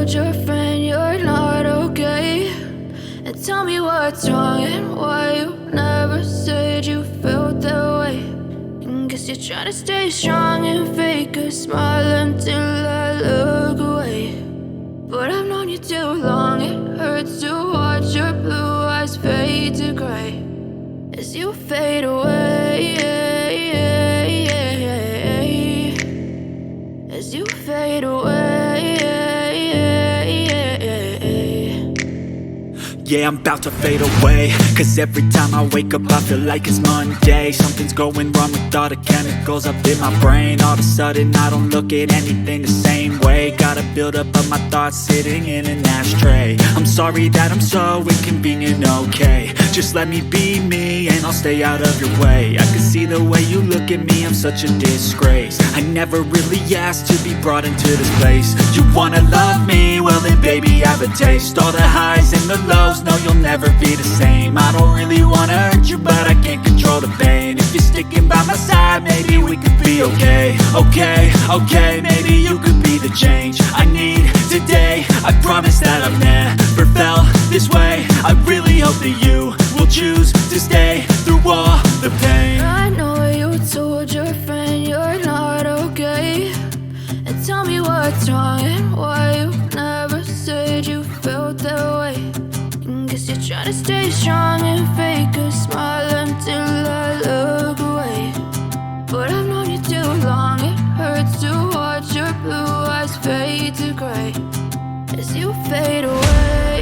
told your friend you're not okay, and tell me what's wrong and why you never said you felt that way. And guess you're trying to stay strong and fake a smile until I look away. But I've known you too long, it hurts to watch your blue eyes fade to gray as you fade away, as you fade away. Yeah, I'm about to fade away, cause every time I wake up I feel like it's Monday. Something's going wrong with all the chemicals up in my brain. All of a sudden I don't look at anything the same way. Got a buildup of my thoughts sitting in an ashtray. I'm sorry that I'm so inconvenient, okay. Just let me be me and I'll stay out of your way. I can see the way you look at me, I'm such a disgrace. I never really asked to be brought into this place. You wanna love me? Well then baby have a taste. All the highs and the lows, no, you'll never be the same. I don't really wanna hurt you, but I can't control the pain. If you're sticking by my side, maybe we could be okay. Okay, maybe you could be the change I need today. I promise that I've never felt this way. I really hope that you will choose to stay through all the pain. I know you told your friend you're not okay, and tell me what's wrong and why you never said you felt that way. Guess you're trying to stay strong and fake a smile until I look away. But I've known you too long, it hurts to watch your blue eyes fade to gray as you fade away.